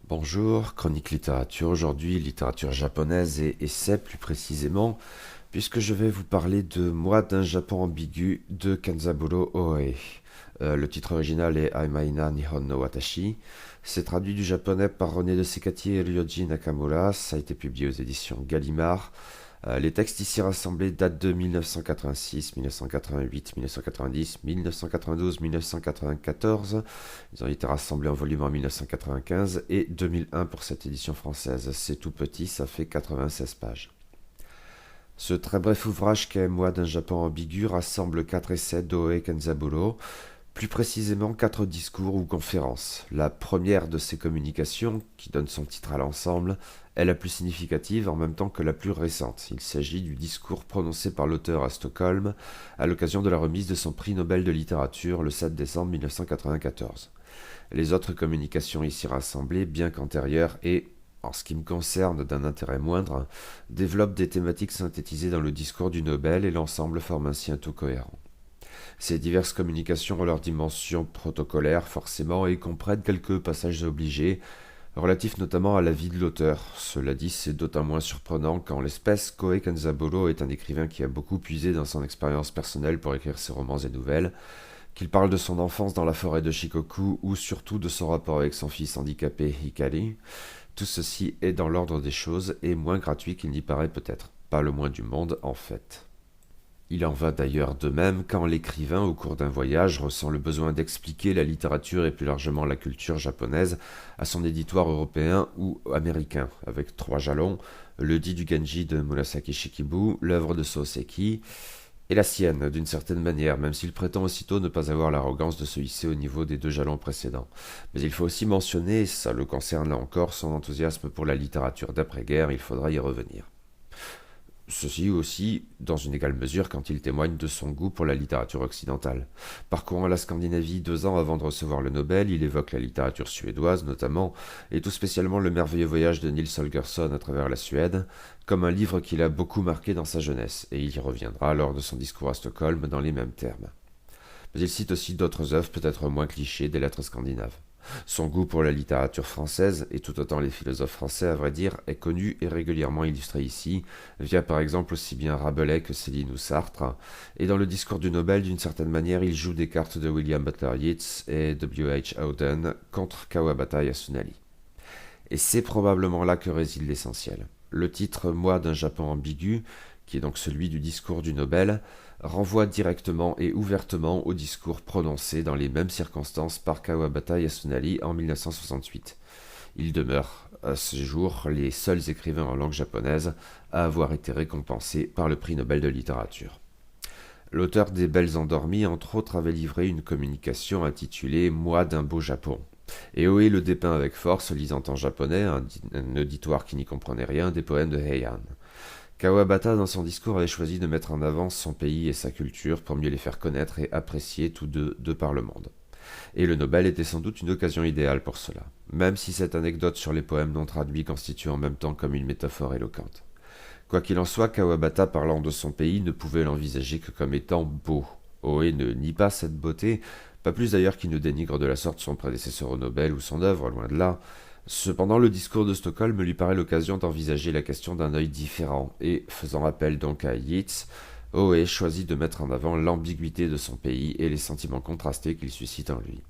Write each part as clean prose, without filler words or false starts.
Bonjour, chronique littérature, aujourd'hui littérature japonaise et essai plus précisément, puisque je vais vous parler de Moi d'un Japon ambigu de Kenzaburo Oe. Le titre original est Aimaina Nihon no Watashi. C'est traduit du japonais par René de Sekati et Ryoji Nakamura. Ça a été publié aux éditions Gallimard. Les textes ici rassemblés datent de 1986, 1988, 1990, 1992, 1994. Ils ont été rassemblés en volume en 1995 et 2001 pour cette édition française. C'est tout petit, ça fait 96 pages. Ce très bref ouvrage qu'est Moi d'un Japon ambigu rassemble 4 essais d'Oe Kenzaburo, plus précisément 4 discours ou conférences. La première de ces communications, qui donne son titre à l'ensemble, est la plus significative en même temps que la plus récente. Il s'agit du discours prononcé par l'auteur à Stockholm à l'occasion de la remise de son prix Nobel de littérature le 7 décembre 1994. Les autres communications ici rassemblées, bien qu'antérieures et, en ce qui me concerne, d'un intérêt moindre, développent des thématiques synthétisées dans le discours du Nobel et l'ensemble forme ainsi un tout cohérent. Ces diverses communications ont leur dimension protocolaire forcément et comprennent quelques passages obligés, relatifs notamment à la vie de l'auteur. Cela dit, c'est d'autant moins surprenant qu'en l'espèce, Koei Kenzaburo est un écrivain qui a beaucoup puisé dans son expérience personnelle pour écrire ses romans et nouvelles, qu'il parle de son enfance dans la forêt de Shikoku ou surtout de son rapport avec son fils handicapé Hikari. Tout ceci est dans l'ordre des choses et moins gratuit qu'il n'y paraît peut-être. Pas le moins du monde en fait. Il en va d'ailleurs de même quand l'écrivain, au cours d'un voyage, ressent le besoin d'expliquer la littérature et plus largement la culture japonaise à son éditoire européen ou américain, avec 3 jalons, le dit du Genji de Murasaki Shikibu, l'œuvre de Soseki, et la sienne, d'une certaine manière, même s'il prétend aussitôt ne pas avoir l'arrogance de se hisser au niveau des 2 jalons précédents. Mais il faut aussi mentionner, et ça le concerne là encore, son enthousiasme pour la littérature d'après-guerre, il faudra y revenir. Ceci aussi, dans une égale mesure, quand il témoigne de son goût pour la littérature occidentale. Parcourant la Scandinavie 2 ans avant de recevoir le Nobel, il évoque la littérature suédoise notamment, et tout spécialement le merveilleux voyage de Nils Holgersson à travers la Suède, comme un livre qui l'a beaucoup marqué dans sa jeunesse, et il y reviendra lors de son discours à Stockholm dans les mêmes termes. Mais il cite aussi d'autres œuvres peut-être moins clichés des lettres scandinaves. Son goût pour la littérature française, et tout autant les philosophes français à vrai dire, est connu et régulièrement illustré ici, via par exemple aussi bien Rabelais que Céline ou Sartre, et dans le discours du Nobel d'une certaine manière il joue des cartes de William Butler Yeats et W.H. Auden contre Kawabata Yasunari. Et c'est probablement là que réside l'essentiel. Le titre Moi d'un Japon ambigu, qui est donc celui du discours du Nobel, renvoie directement et ouvertement au discours prononcé dans les mêmes circonstances par Kawabata Yasunari en 1968. Ils demeurent, à ce jour, les seuls écrivains en langue japonaise à avoir été récompensés par le prix Nobel de littérature. L'auteur des Belles Endormies, entre autres, avait livré une communication intitulée Moi d'un beau Japon. Et Oe le dépeint avec force, lisant en japonais, un auditoire qui n'y comprenait rien, des poèmes de Heian. Kawabata, dans son discours, avait choisi de mettre en avant son pays et sa culture pour mieux les faire connaître et apprécier tous deux de par le monde. Et le Nobel était sans doute une occasion idéale pour cela, même si cette anecdote sur les poèmes non traduits constitue en même temps comme une métaphore éloquente. Quoi qu'il en soit, Kawabata, parlant de son pays, ne pouvait l'envisager que comme étant beau. Oe ne nie pas cette beauté, pas plus d'ailleurs qu'il ne dénigre de la sorte son prédécesseur au Nobel ou son œuvre, loin de là. Cependant, le discours de Stockholm lui paraît l'occasion d'envisager la question d'un œil différent, et, faisant appel donc à Yeats, Oe choisit de mettre en avant l'ambiguïté de son pays et les sentiments contrastés qu'il suscite en lui.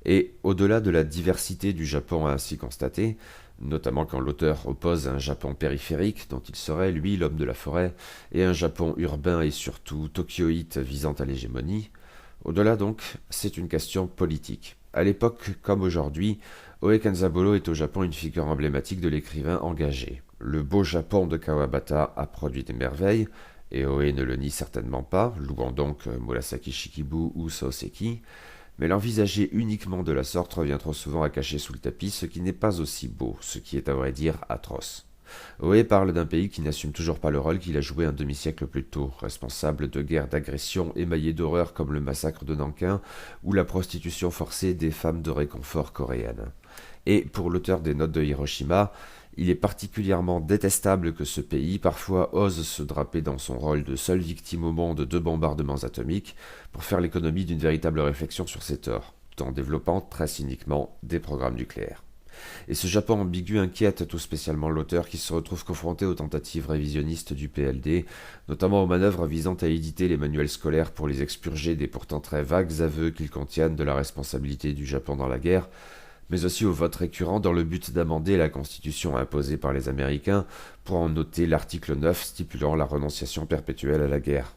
Et, au-delà de la diversité du Japon ainsi constatée, notamment quand l'auteur oppose un Japon périphérique, dont il serait, lui, l'homme de la forêt, et un Japon urbain et surtout tokyoïte visant à l'hégémonie, au-delà donc, c'est une question politique. À l'époque comme aujourd'hui, Oe Kenzaburo est au Japon une figure emblématique de l'écrivain engagé. Le beau Japon de Kawabata a produit des merveilles, et Oe ne le nie certainement pas, louant donc Murasaki Shikibu ou Soseki, mais l'envisager uniquement de la sorte revient trop souvent à cacher sous le tapis ce qui n'est pas aussi beau, ce qui est à vrai dire atroce. Oe parle d'un pays qui n'assume toujours pas le rôle qu'il a joué un demi-siècle plus tôt, responsable de guerres d'agression émaillées d'horreurs comme le massacre de Nankin ou la prostitution forcée des femmes de réconfort coréennes. Et pour l'auteur des Notes de Hiroshima, il est particulièrement détestable que ce pays parfois ose se draper dans son rôle de seule victime au monde de bombardements atomiques pour faire l'économie d'une véritable réflexion sur ses torts, tout en développant très cyniquement des programmes nucléaires. Et ce Japon ambigu inquiète tout spécialement l'auteur qui se retrouve confronté aux tentatives révisionnistes du PLD, notamment aux manœuvres visant à éditer les manuels scolaires pour les expurger des pourtant très vagues aveux qu'ils contiennent de la responsabilité du Japon dans la guerre, mais aussi au vote récurrent dans le but d'amender la constitution imposée par les Américains pour en noter l'article 9 stipulant la renonciation perpétuelle à la guerre.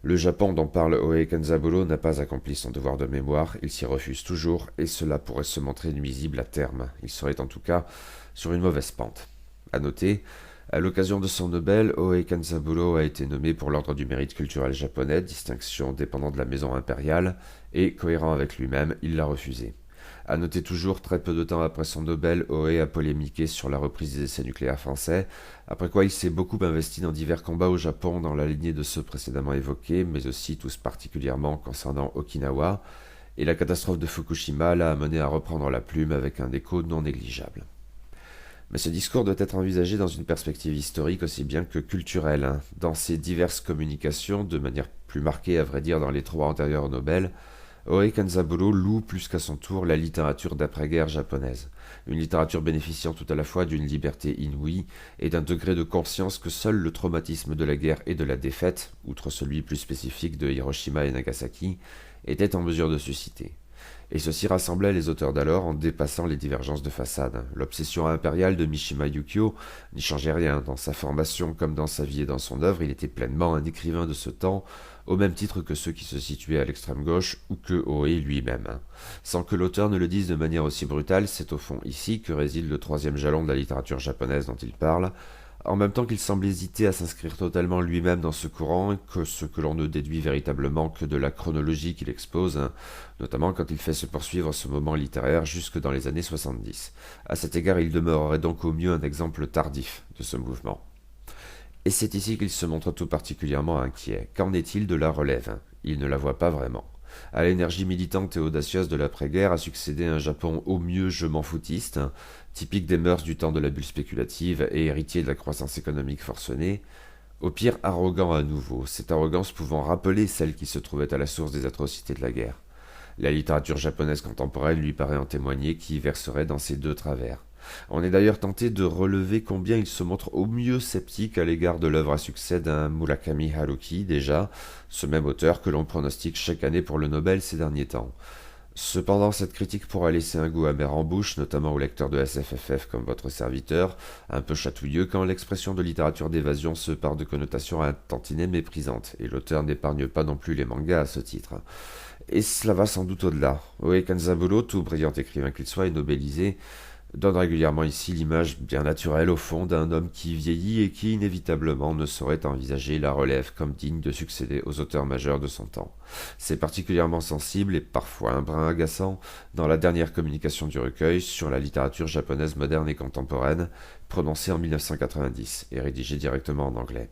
Le Japon dont parle Oe Kenzaburo n'a pas accompli son devoir de mémoire, il s'y refuse toujours, et cela pourrait se montrer nuisible à terme. Il serait en tout cas sur une mauvaise pente. À noter, à l'occasion de son Nobel, Oe Kenzaburo a été nommé pour l'ordre du mérite culturel japonais, distinction dépendant de la maison impériale, et, cohérent avec lui-même, il l'a refusé. À noter toujours, très peu de temps après son Nobel, Oe a polémiqué sur la reprise des essais nucléaires français, après quoi il s'est beaucoup investi dans divers combats au Japon dans la lignée de ceux précédemment évoqués, mais aussi tous particulièrement concernant Okinawa, et la catastrophe de Fukushima l'a amené à reprendre la plume avec un écho non négligeable. Mais ce discours doit être envisagé dans une perspective historique aussi bien que culturelle. Dans ses diverses communications, de manière plus marquée à vrai dire dans les 3 antérieurs au Nobel, Oe Kenzaburo loue plus qu'à son tour la littérature d'après-guerre japonaise, une littérature bénéficiant tout à la fois d'une liberté inouïe et d'un degré de conscience que seul le traumatisme de la guerre et de la défaite, outre celui plus spécifique de Hiroshima et Nagasaki, était en mesure de susciter. Et ceci rassemblait les auteurs d'alors en dépassant les divergences de façade. L'obsession impériale de Mishima Yukio n'y changeait rien. Dans sa formation comme dans sa vie et dans son œuvre, il était pleinement un écrivain de ce temps, au même titre que ceux qui se situaient à l'extrême gauche ou que Oe lui-même. Sans que l'auteur ne le dise de manière aussi brutale, c'est au fond ici que réside le 3e jalon de la littérature japonaise dont il parle, en même temps qu'il semble hésiter à s'inscrire totalement lui-même dans ce courant, que ce que l'on ne déduit véritablement que de la chronologie qu'il expose, notamment quand il fait se poursuivre ce moment littéraire jusque dans les années 70. À cet égard, il demeurerait donc au mieux un exemple tardif de ce mouvement. Et c'est ici qu'il se montre tout particulièrement inquiet. Qu'en est-il de la relève? Il ne la voit pas vraiment. À l'énergie militante et audacieuse de l'après-guerre a succédé un Japon au mieux je m'en foutiste, typique des mœurs du temps de la bulle spéculative et héritier de la croissance économique forcenée, au pire arrogant à nouveau, cette arrogance pouvant rappeler celle qui se trouvait à la source des atrocités de la guerre. La littérature japonaise contemporaine lui paraît en témoigner qui verserait dans ces 2 travers. On est d'ailleurs tenté de relever combien il se montre au mieux sceptique à l'égard de l'œuvre à succès d'un Murakami Haruki, déjà, ce même auteur que l'on pronostique chaque année pour le Nobel ces derniers temps. Cependant, cette critique pourra laisser un goût amer en bouche, notamment aux lecteurs de SFFF comme votre serviteur, un peu chatouilleux quand l'expression de littérature d'évasion se part de connotations un tantinet méprisantes, et l'auteur n'épargne pas non plus les mangas à ce titre. Et cela va sans doute au-delà. Oe Kenzaburo, tout brillant écrivain qu'il soit et nobelisé, donne régulièrement ici l'image bien naturelle au fond d'un homme qui vieillit et qui inévitablement ne saurait envisager la relève comme digne de succéder aux auteurs majeurs de son temps. C'est particulièrement sensible et parfois un brin agaçant dans la dernière communication du recueil sur la littérature japonaise moderne et contemporaine, prononcée en 1990 et rédigée directement en anglais.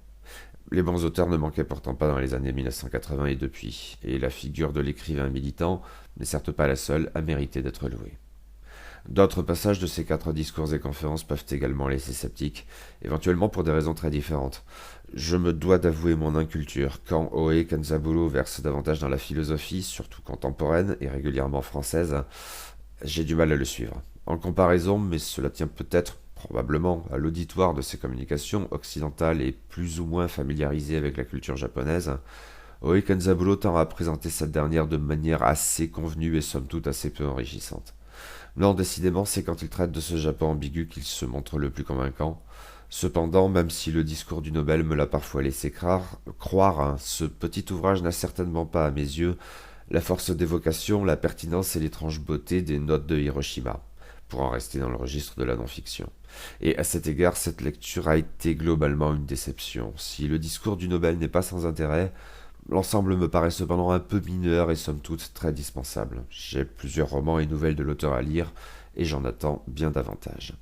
Les bons auteurs ne manquaient pourtant pas dans les années 1980 et depuis, et la figure de l'écrivain militant n'est certes pas la seule à mériter d'être louée. D'autres passages de ces 4 discours et conférences peuvent également laisser sceptique, éventuellement pour des raisons très différentes. Je me dois d'avouer mon inculture. Quand Oe Kenzaburo verse davantage dans la philosophie, surtout contemporaine et régulièrement française, j'ai du mal à le suivre. En comparaison, mais cela tient peut-être, probablement, à l'auditoire de ces communications occidentales et plus ou moins familiarisées avec la culture japonaise, Oe Kenzaburo tend à présenter cette dernière de manière assez convenue et somme toute assez peu enrichissante. Non, décidément, c'est quand il traite de ce Japon ambigu qu'il se montre le plus convaincant. Cependant, même si le discours du Nobel me l'a parfois laissé croire, ce petit ouvrage n'a certainement pas, à mes yeux, la force d'évocation, la pertinence et l'étrange beauté des notes de Hiroshima, pour en rester dans le registre de la non-fiction. Et à cet égard, cette lecture a été globalement une déception. Si le discours du Nobel n'est pas sans intérêt, l'ensemble me paraît cependant un peu mineur et somme toute très dispensable. J'ai plusieurs romans et nouvelles de l'auteur à lire, et j'en attends bien davantage.